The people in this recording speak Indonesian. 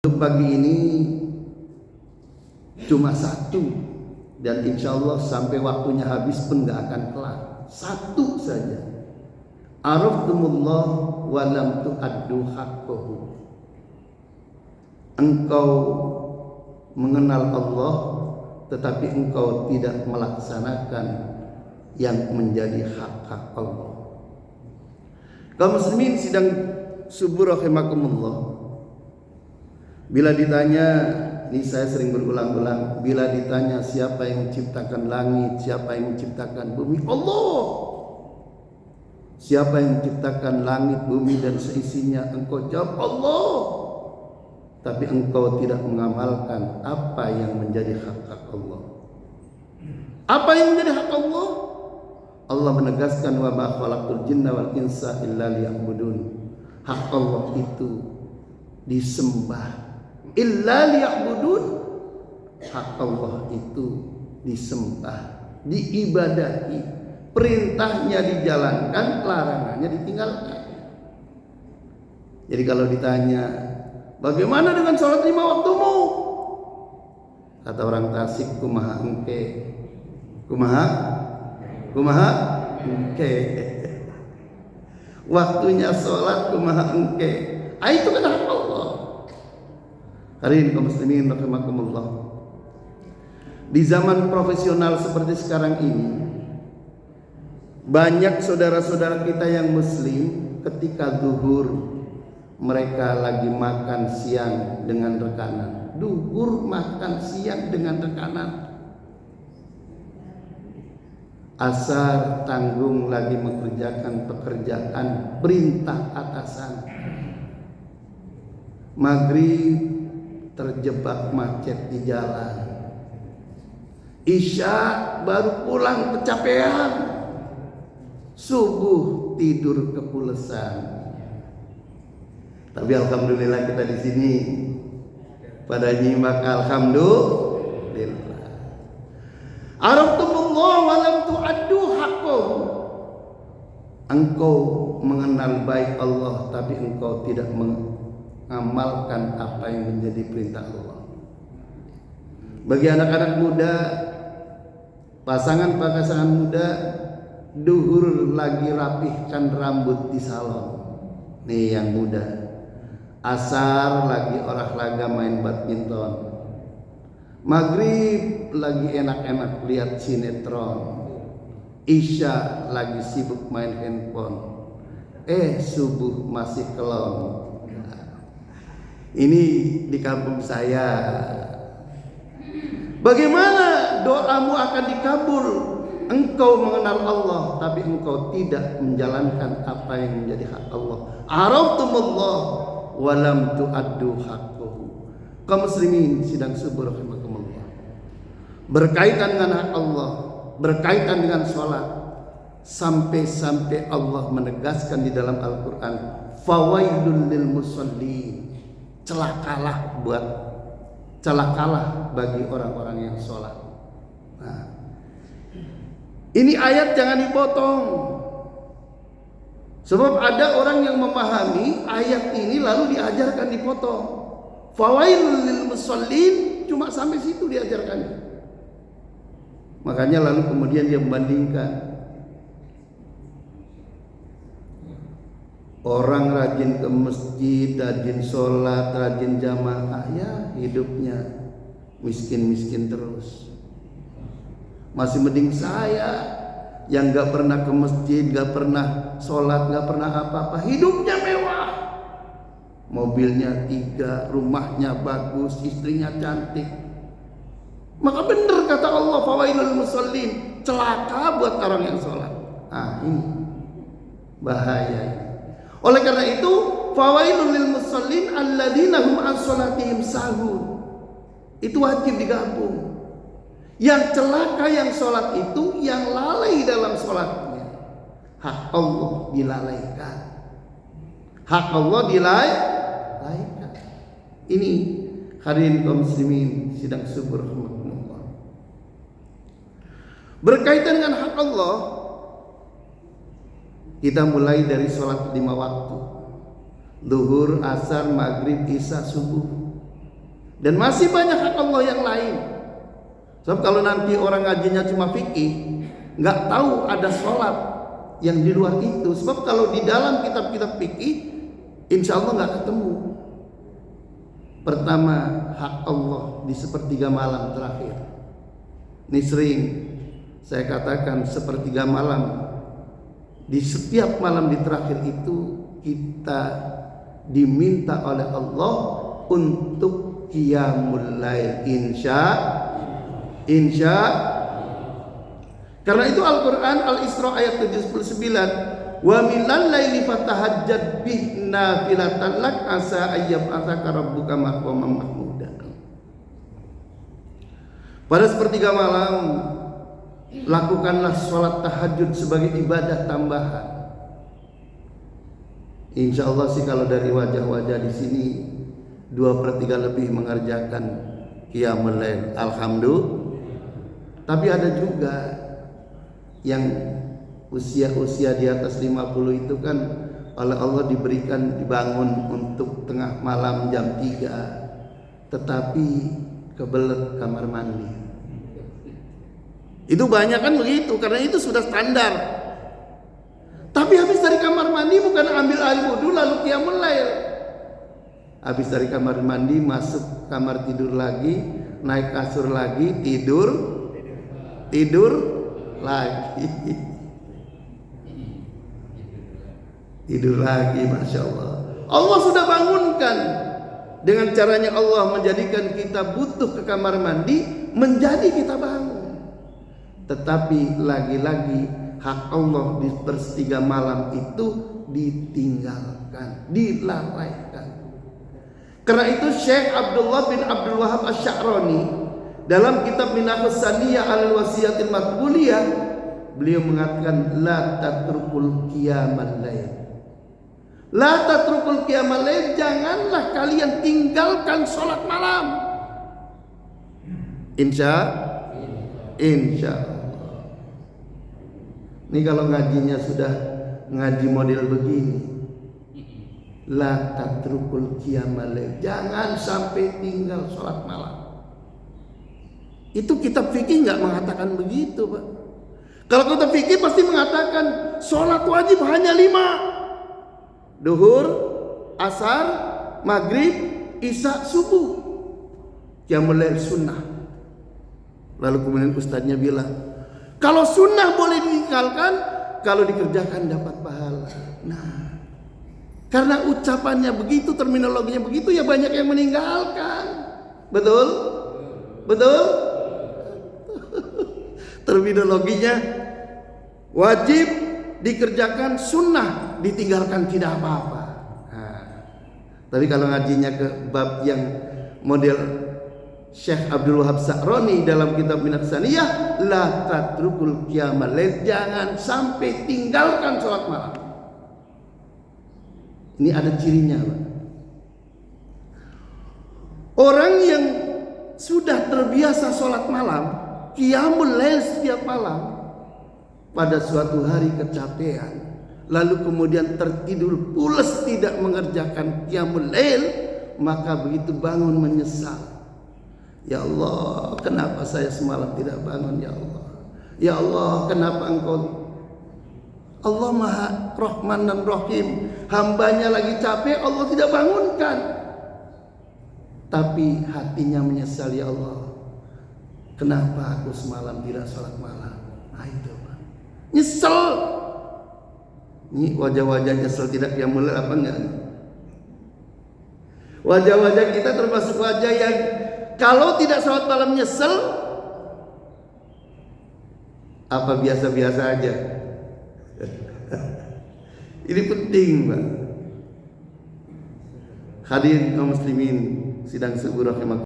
Untuk pagi ini cuma satu, dan insya Allah sampai waktunya habis pun gak akan kelar. Satu saja. Araftumullah wa lam tu'addu haqqahu. Engkau mengenal Allah tetapi engkau tidak melaksanakan yang menjadi hak-hak Allah. Kaum muslimin sidang subuh rahimakumullah. Bila ditanya, ini saya sering berulang-ulang, bila ditanya siapa yang menciptakan langit, siapa yang menciptakan bumi, Allah. Siapa yang menciptakan langit, bumi dan seisinya, engkau jawab Allah. Tapi engkau tidak mengamalkan apa yang menjadi hak-hak Allah. Apa yang menjadi hak Allah? Allah menegaskan wa ma khalaqtul jinna wal insa illa liya'budun. Hak Allah itu disembah. Illa liya'budun. Hak Allah itu disembah, diibadahi, perintahnya dijalankan, larangannya ditinggalkan. Jadi kalau ditanya, bagaimana dengan sholat 5 waktumu? Kata orang Tasik, kumaha engke. Kumaha engke. Waktunya sholat kumaha engke. Itu kan hak Allah. Hari ini kaum muslimin rahimakumullah, di zaman profesional seperti sekarang ini, banyak saudara-saudara kita yang muslim ketika zuhur mereka lagi makan siang dengan rekanan. Zuhur makan siang dengan rekanan. Asar tanggung lagi mengerjakan pekerjaan perintah atasan. Maghrib terjebak macet di jalan. Isya baru pulang kecapean. Subuh tidur kepulesan. Tapi alhamdulillah kita di sini pada nyimak, alhamdulillah. Araftumullah wa lam tu'addu haqqahu. Engkau mengenal baik Allah tapi engkau tidak mengamalkan apa yang menjadi perintah Allah. Bagi anak-anak muda, pasangan muda, duhur lagi rapihkan rambut di salon. Nih yang muda. Asar lagi olahraga main badminton. Maghrib lagi enak-enak lihat sinetron. Isya lagi sibuk main handphone. Subuh masih kelon. Ini di kampung saya. Bagaimana doamu akan dikabul? Engkau mengenal Allah tapi engkau tidak menjalankan apa yang menjadi hak Allah. Araftumullah wa lam tu'addu haqqahu. Kaum muslimin sidang subuh rahimakumullah, berkaitan dengan hak Allah, berkaitan dengan sholat, sampai Allah menegaskan di dalam Al-Quran, fawailul lil musallin. Celakalah bagi orang-orang yang sholat. Nah, ini ayat jangan dipotong. Sebab ada orang yang memahami ayat ini lalu diajarkan dipotong. Fawailul lil musallin cuma sampai situ diajarkannya. Makanya lalu kemudian dia membandingkan. Orang rajin ke masjid, rajin sholat, rajin jamaah, ya hidupnya miskin-miskin terus. Masih mending saya yang gak pernah ke masjid, gak pernah sholat, gak pernah apa-apa, hidupnya mewah. Mobilnya 3, rumahnya bagus, istrinya cantik. Maka benar kata Allah, fawailul musallin, celaka buat orang yang sholat. Ini bahaya. Oleh karena itu, fawailul lil musallin alladzina hum an sholatihim sahun. Itu wajib digabung. Yang celaka yang sholat itu yang lalai dalam sholatnya. Hak Allah dilalaikan. Hak Allah dilalaikan. Ini hadirin kaum muslimin sidang subuh rahimakumullah. Berkaitan dengan hak Allah, kita mulai dari sholat 5 waktu. Zuhur, asar, maghrib, isya, subuh. Dan masih banyak hak Allah yang lain. Sebab kalau nanti orang ngajinya cuma fikih, nggak tahu ada sholat yang di luar itu. Sebab kalau di dalam kitab-kitab fikih, insya Allah nggak ketemu. Pertama, hak Allah di sepertiga malam terakhir. Ini sering saya katakan, sepertiga malam di setiap malam di terakhir itu kita diminta oleh Allah untuk qiyamul lail, insya. Karena itu Al-Quran Al-Isra ayat 79, wa minal laili fatahajjad bih nafilatan lak asa ayyab asaka rabbuka maqaman mahmuda. Pada sepertiga malam lakukanlah sholat tahajud sebagai ibadah tambahan. Insya Allah sih kalau dari wajah-wajah di sini 2/3 lebih mengerjakan qiyamul lail, alhamdulillah. Tapi ada juga yang usia-usia di atas 50 itu kan oleh Allah diberikan dibangun untuk tengah malam jam 3, tetapi kebelet kamar mandi. Itu banyak kan begitu, karena itu sudah standar. Tapi habis dari kamar mandi bukan ambil air wudhu lalu qiyamul lail. Habis dari kamar mandi masuk kamar tidur lagi, naik kasur lagi, tidur lagi. Tidur lagi, Masya Allah. Allah sudah bangunkan. Dengan caranya Allah menjadikan kita butuh ke kamar mandi, menjadi kita bangun. Tetapi lagi-lagi hak Allah di sepertiga malam itu ditinggalkan, dilalaikan. Karena itu Syekh Abdullah bin Abdul Wahab Asy-Sya'rani dalam kitab Minahus Saniyah al-Wasiyatil Maqbuliyah, beliau mengatakan la tatrukul qiyamal lail. La tatrukul qiyamal lail, janganlah kalian tinggalkan salat malam. Insya Allah. Ini kalau ngajinya sudah ngaji model begini, la tatrukul qiyamal lail, jangan sampai tinggal salat malam. Itu kitab fikih nggak mengatakan begitu, Pak. Kalau kitab fikih pasti mengatakan salat wajib hanya 5: duhur, asar, maghrib, isya, subuh. Qiyamul lail sunnah. Lalu kemudian ustadznya bilang, kalau sunnah boleh ditinggalkan, kalau dikerjakan dapat pahala. Nah, karena ucapannya begitu, terminologinya begitu, ya banyak yang meninggalkan. Betul? Terminologinya wajib dikerjakan, sunnah ditinggalkan tidak apa-apa. Nah, tapi kalau ngajinya ke bab yang model Syekh Abdul Wahab Asy-Sya'rani dalam kitab Minahus Saniyah, la tatrukul qiyamal lail, jangan sampai tinggalkan salat malam. Ini ada cirinya, Pak. Orang yang sudah terbiasa salat malam, qiyamul lail setiap malam, pada suatu hari kecapean, lalu kemudian tertidur pulas tidak mengerjakan qiyamul lail, maka begitu bangun menyesal. Ya Allah, kenapa saya semalam tidak bangun, ya Allah. Ya Allah, kenapa Engkau? Allah Maha Rahman dan Rahim. Hambanya lagi capek, Allah tidak bangunkan. Tapi hatinya menyesal, ya Allah, kenapa aku semalam tidak sholat malam? Nah itu, Pak. Nyesel. Ini wajah-wajah nyesel tidak qiyamul lail apa enggak? Wajah-wajah kita termasuk wajah yang kalau tidak sholat malam nyesel, apa biasa-biasa aja. Ini penting, Pak. Hadirin kaum muslimin sidang subuh rahimakumullah.